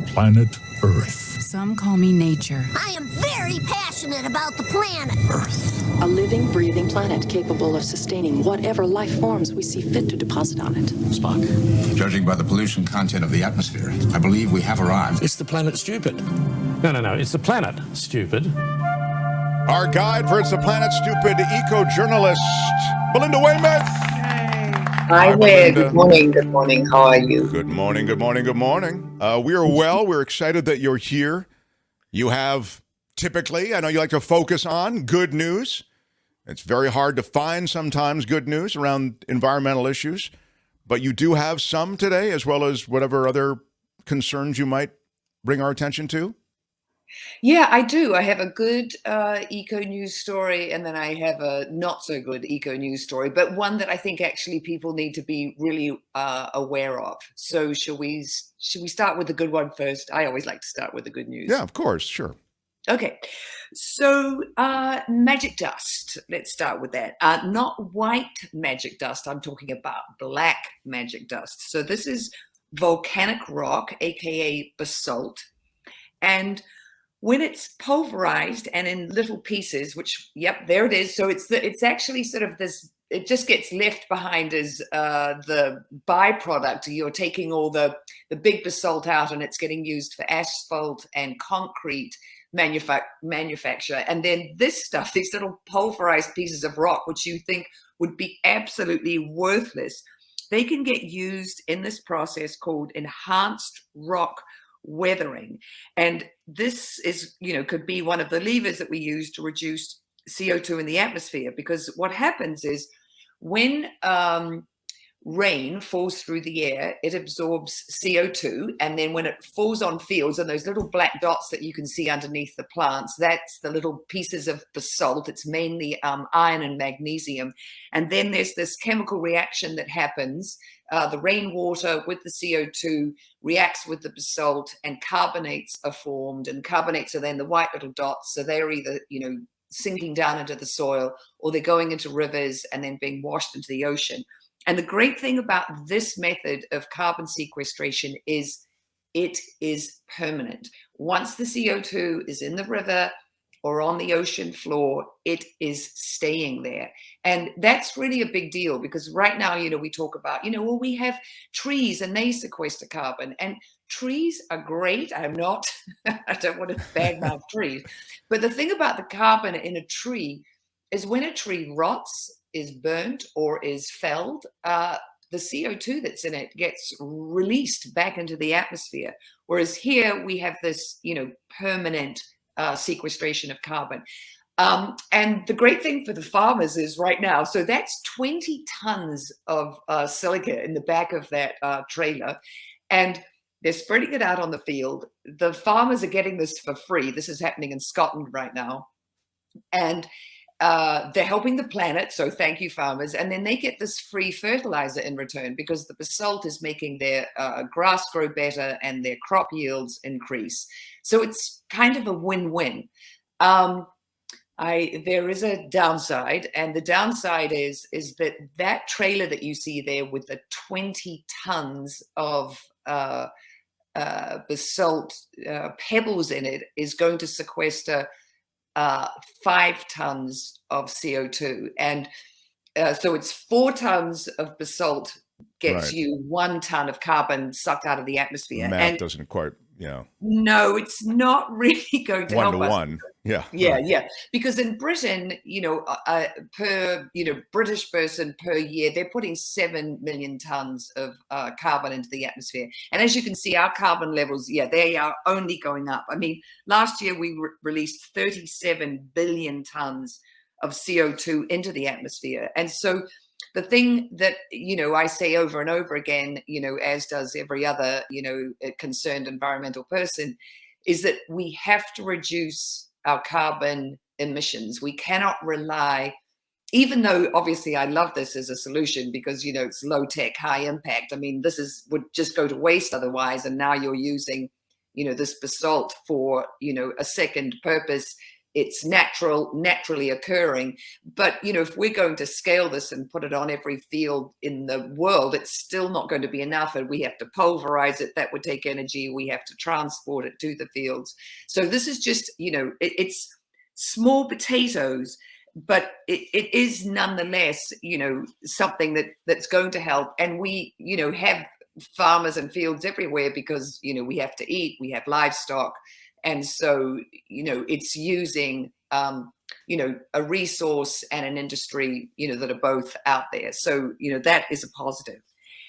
planet Earth. Some call me nature. I am very passionate about the planet. Earth. A living, breathing planet capable of sustaining whatever life forms we see fit to deposit on it. Spock, judging by the pollution content of the atmosphere, I believe we have arrived. It's the Planet Stupid. No. It's the Planet Stupid. Our guide for It's the Planet Stupid eco-journalist, Belinda Waymouth. Hi there. Good morning. How are you? Good morning. We are well. We're excited that you're here. You have typically, I know you like to focus on good news. It's very hard to find sometimes good news around environmental issues, but you do have some today, as well as whatever other concerns you might bring our attention to. Yeah, I do. I have a good eco news story, and then I have a not so good eco news story, but one that I think actually people need to be really aware of. So should we start with the good one first? I always like to start with the good news. Yeah, of course. Sure. Okay. So magic dust. Let's start with that. Not white magic dust. I'm talking about black magic dust. So this is volcanic rock, aka basalt, and when it's pulverized and in little pieces, which, yep, there it is. So it's actually sort of this, it just gets left behind as the byproduct. You're taking all the big basalt out and it's getting used for asphalt and concrete manufacture. And then this stuff, these little pulverized pieces of rock, which you think would be absolutely worthless, they can get used in this process called enhanced rock weathering. And this is, could be one of the levers that we use to reduce CO2 in the atmosphere, because what happens is when rain falls through the air, it absorbs CO2, and then when it falls on fields and those little black dots that you can see underneath the plants, that's the little pieces of basalt. It's mainly iron and magnesium. And then there's this chemical reaction that happens. The rainwater with the CO2 reacts with the basalt, and carbonates are formed, and carbonates are then the white little dots. So they're either, sinking down into the soil, or they're going into rivers and then being washed into the ocean. And the great thing about this method of carbon sequestration is it is permanent. Once the CO2 is in the river or on the ocean floor, it is staying there. And that's really a big deal, because right now, we talk about, we have trees and they sequester carbon, and trees are great. I don't want to badmouth trees. But the thing about the carbon in a tree is when a tree rots, is burnt, or is felled, the CO2 that's in it gets released back into the atmosphere. Whereas here we have this, permanent sequestration of carbon. And the great thing for the farmers is right now, so that's 20 tons of silica in the back of that trailer, and they're spreading it out on the field. The farmers are getting this for free. This is happening in Scotland right now. And they're helping the planet, so thank you, farmers. And then they get this free fertilizer in return, because the basalt is making their grass grow better and their crop yields increase. So it's kind of a win-win. There is a downside, and the downside is that trailer that you see there with the 20 tons of basalt pebbles in it is going to sequester 5 tons of CO2. And so it's 4 tons of basalt gets you 1 ton of carbon sucked out of the atmosphere. Math doesn't quite, No, it's not really going to help us. 1 to 1. Yeah. Because in Britain, per British person per year, they're putting 7 million tons of carbon into the atmosphere. And as you can see, our carbon levels, they are only going up. I mean, last year we released 37 billion tons of CO2 into the atmosphere. And so the thing that, I say over and over again, as does every other, concerned environmental person, is that we have to reduce our carbon emissions. We cannot rely, even though obviously I love this as a solution because, it's low tech, high impact. I mean, would just go to waste otherwise. And now you're using, this basalt for, a second purpose, it's naturally occurring. But, if we're going to scale this and put it on every field in the world, it's still not going to be enough. And we have to pulverize it. That would take energy. We have to transport it to the fields. So this is just, it's small potatoes, but it is nonetheless, something that's going to help. And we, have farmers and fields everywhere because, we have to eat, we have livestock. And so, it's using, a resource and an industry, that are both out there. So, that is a positive.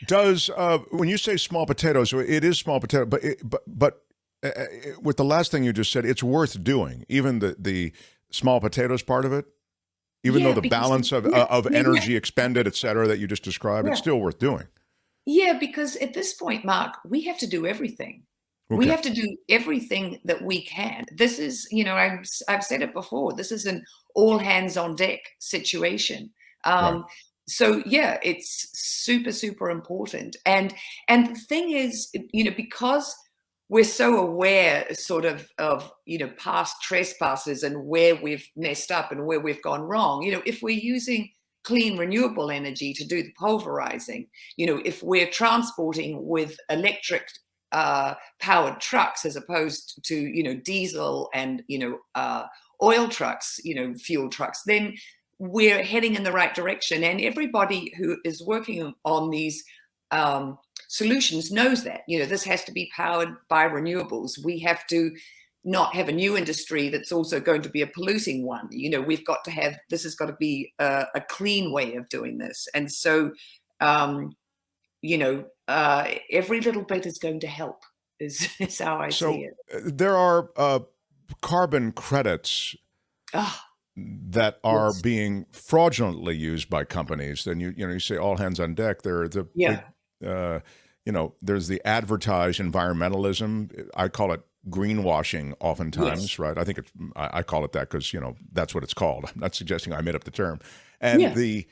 Does when you say small potatoes, it is small potato, but with the last thing you just said, it's worth doing, even the small potatoes part of it, even though the balance of energy expended, et cetera, that you just described, it's still worth doing. Yeah, because at this point, Mark, we have to do everything. Okay. We have to do everything that we can. This is, I've said it before, this is an all hands on deck situation. Right. So yeah, it's super, super important. And the thing is, because we're so aware sort of, past trespasses and where we've messed up and where we've gone wrong, if we're using clean renewable energy to do the pulverizing, if we're transporting with electric powered trucks as opposed to, diesel and, oil trucks, fuel trucks, then we're heading in the right direction. And everybody who is working on these solutions knows that, this has to be powered by renewables. We have to not have a new industry that's also going to be a polluting one. We've got to have, this has got to be a clean way of doing this. And so, every little bit is going to help is how I see it. There are carbon credits that are being fraudulently used by companies. Then you say all hands on deck. There's the advertised environmentalism. I call it greenwashing oftentimes, right? I think I call it that because, that's what it's called. I'm not suggesting I made up the term. And the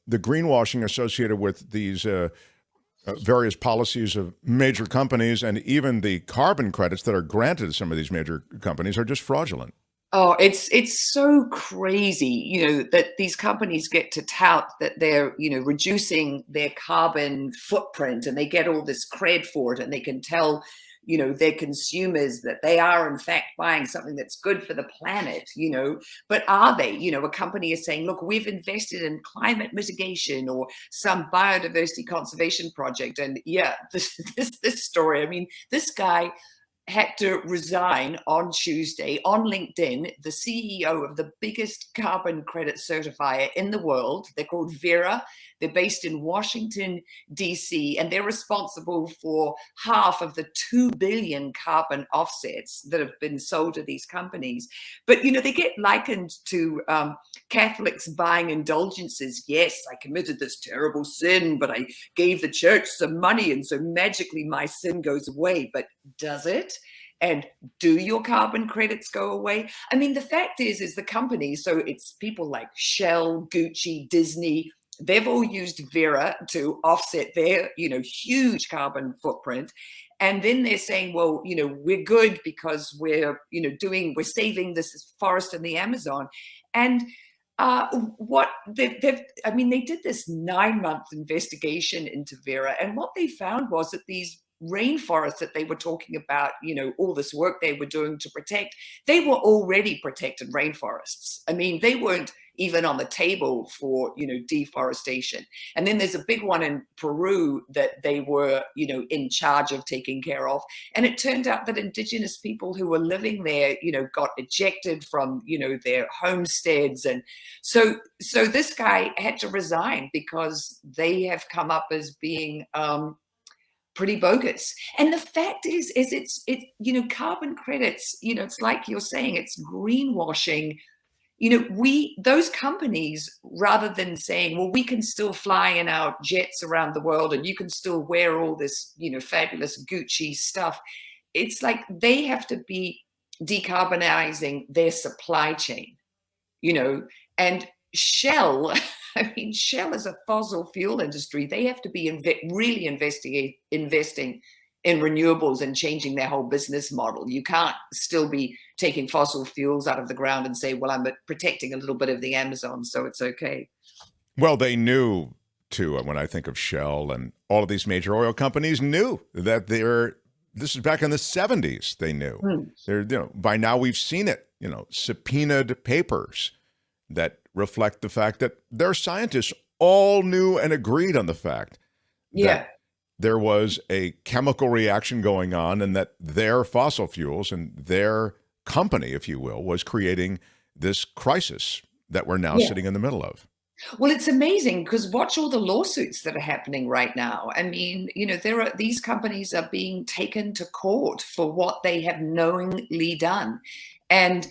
greenwashing associated with these various policies of major companies and even the carbon credits that are granted to some of these major companies are just fraudulent. Oh, it's so crazy, that these companies get to tout that they're, reducing their carbon footprint, and they get all this cred for it, and they can tell, their consumers that they are in fact buying something that's good for the planet, but are they? A company is saying, look, we've invested in climate mitigation or some biodiversity conservation project. And this story, I mean, this guy had to resign on Tuesday on LinkedIn, the CEO of the biggest carbon credit certifier in the world. They're called Vera. They're based in Washington, D.C., and they're responsible for half of the 2 billion carbon offsets that have been sold to these companies. But, they get likened to Catholics buying indulgences. Yes, I committed this terrible sin, but I gave the church some money, and so magically my sin goes away. But does it? And do your carbon credits go away? I mean, the fact is the companies, so it's people like Shell, Gucci, Disney, they've all used Vera to offset their, huge carbon footprint. And then they're saying, well, we're good because we're saving this forest in the Amazon. And they did this 9-month investigation into Vera. And what they found was that these rainforests that they were talking about, all this work they were doing to protect, they were already protected rainforests. I mean, they weren't even on the table for, deforestation. And then there's a big one in Peru that they were, in charge of taking care of. And it turned out that indigenous people who were living there, got ejected from, their homesteads. And so this guy had to resign because they have come up as being, pretty bogus. And the fact is it's carbon credits, it's like you're saying, it's greenwashing. Those companies, rather than saying, well, we can still fly in our jets around the world and you can still wear all this, fabulous Gucci stuff. It's like they have to be decarbonizing their supply chain, and Shell, Shell is a fossil fuel industry. They have to be really investing in renewables and changing their whole business model. You can't still be taking fossil fuels out of the ground and say, well, I'm protecting a little bit of the Amazon, so it's okay. Well, they knew too, when I think of Shell and all of these major oil companies knew that this is back in the 70s, they knew. By now we've seen it, subpoenaed papers that reflect the fact that their scientists all knew and agreed on the fact that there was a chemical reaction going on and that their fossil fuels and their company, if you will, was creating this crisis that we're now sitting in the middle of. Well, it's amazing because watch all the lawsuits that are happening right now. I mean, these companies are being taken to court for what they have knowingly done. And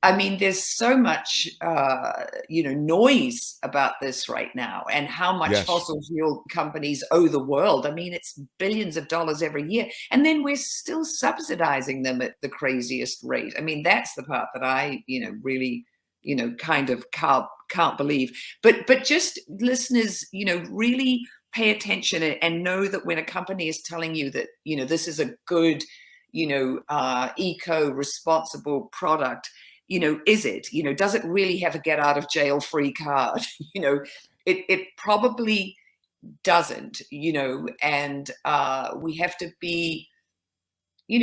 I mean, there's so much, noise about this right now and how much fossil fuel companies owe the world. I mean, it's billions of dollars every year. And then we're still subsidizing them at the craziest rate. I mean, that's the part that I, really, kind of can't believe. But just listeners, really pay attention and know that when a company is telling you that, this is a good, eco-responsible product, is it, does it really have a get out of jail free card? It probably doesn't, and we have to be, we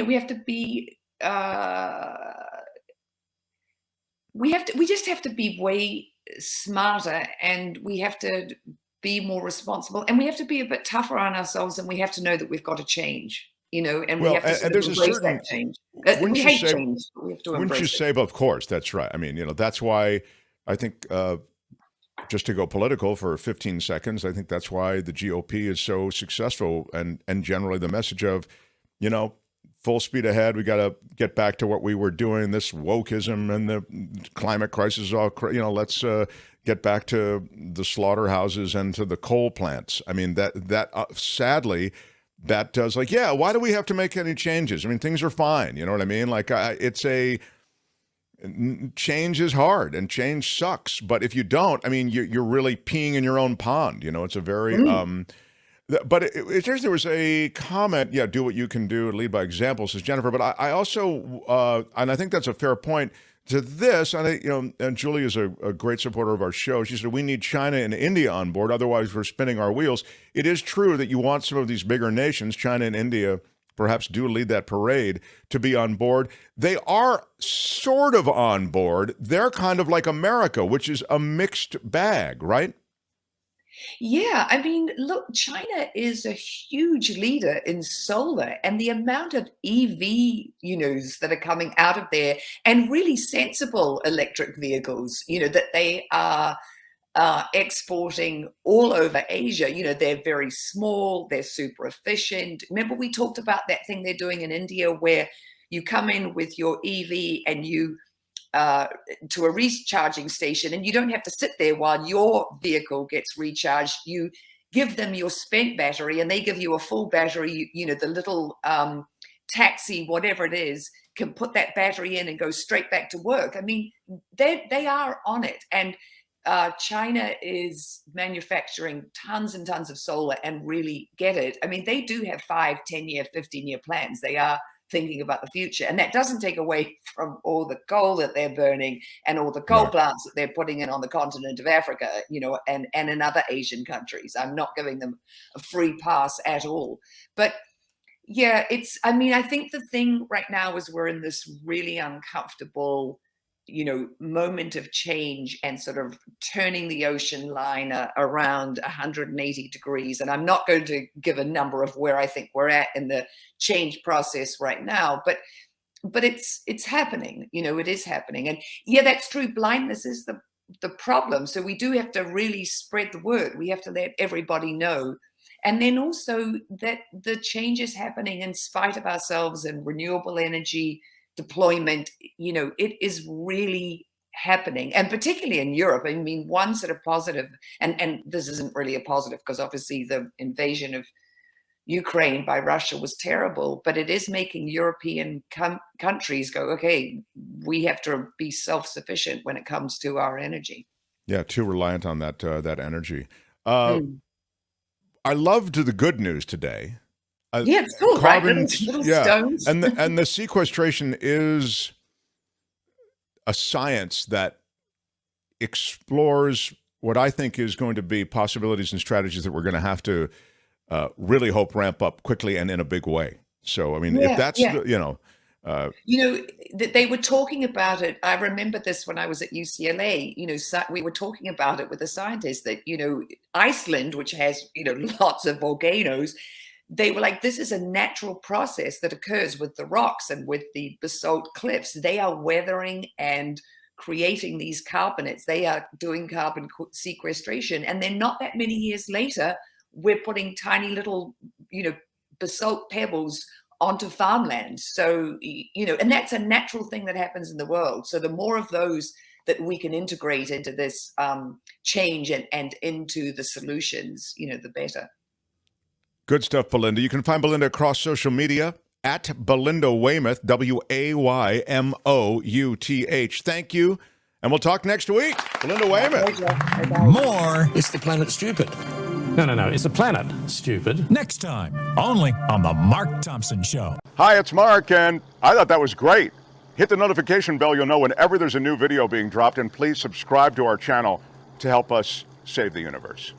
just have to be way smarter, and we have to be more responsible, and we have to be a bit tougher on ourselves, and we have to know that we've got to change. And we have to sort of embrace that change. We hate change, but we have to embrace it. Wouldn't you say, but of course, that's right. I mean, that's why I think, just to go political for 15 seconds, I think that's why the GOP is so successful, and generally the message of, full speed ahead. We got to get back to what we were doing. This wokeism and the climate crisis, let's get back to the slaughterhouses and to the coal plants. I mean, that sadly, that does why do we have to make any changes? I mean, things are fine. You know what I mean? Change is hard and change sucks. But if you don't, I mean, you're really peeing in your own pond. It's a very, but there was a comment, do what you can do, lead by example, says Jennifer. But I also, and I think that's a fair point to this. And Julie is a great supporter of our show. She said, we need China and India on board. Otherwise, we're spinning our wheels. It is true that you want some of these bigger nations, China and India, perhaps do lead that parade, to be on board. They are sort of on board. They're kind of like America, which is a mixed bag, right? Yeah, I mean, look, China is a huge leader in solar, and the amount of EV, that are coming out of there, and really sensible electric vehicles, that they are exporting all over Asia. They're very small, they're super efficient. Remember, we talked about that thing they're doing in India where you come in with your EV and you to a recharging station, and you don't have to sit there while your vehicle gets recharged. You give them your spent battery and they give you a full battery. The little taxi, whatever it is, can put that battery in and go straight back to work. I mean, they are on it. And China is manufacturing tons and tons of solar and really get it. I mean, they do have 5, 10-year, 15-year plans. They are thinking about the future. And that doesn't take away from all the coal that they're burning and all the coal plants that they're putting in on the continent of Africa, and in other Asian countries. I'm not giving them a free pass at all. But I think the thing right now is we're in this really uncomfortable moment of change and sort of turning the ocean line around 180 degrees. And I'm not going to give a number of where I think we're at in the change process right now, but it's happening. It is happening. And that's true. Blindness is the problem. So we do have to really spread the word. We have to let everybody know. And then also that the change is happening in spite of ourselves and renewable energy deployment. It is really happening, and particularly in Europe. I mean, one sort of positive, and this isn't really a positive because obviously the invasion of Ukraine by Russia was terrible, but it is making European countries go, okay, we have to be self-sufficient when it comes to our energy. Yeah, too reliant on that energy. I loved the good news today. Yeah, it's cool, carbon, right? Little yeah, stones. and the sequestration is a science that explores what I think is going to be possibilities and strategies that we're going to have to really hope ramp up quickly and in a big way. So, I mean, if that's, they were talking about it. I remember this when I was at UCLA. We were talking about it with the scientists that, Iceland, which has, lots of volcanoes, they were like, this is a natural process that occurs with the rocks and with the basalt cliffs. They are weathering and creating these carbonates. They are doing carbon sequestration. And then not that many years later, we're putting tiny little, basalt pebbles onto farmland. So, and that's a natural thing that happens in the world. So the more of those that we can integrate into this change and into the solutions, the better. good stuff, Belinda. You can find Belinda across social media at Belinda Waymouth, Waymouth. Thank you. And we'll talk next week. Belinda Waymouth. More It's the Planet Stupid. No, it's the Planet Stupid. next time, only on The Mark Thompson Show. Hi, it's Mark, and I thought that was great. Hit the notification bell. You'll know whenever there's a new video being dropped, and please subscribe to our channel to help us save the universe.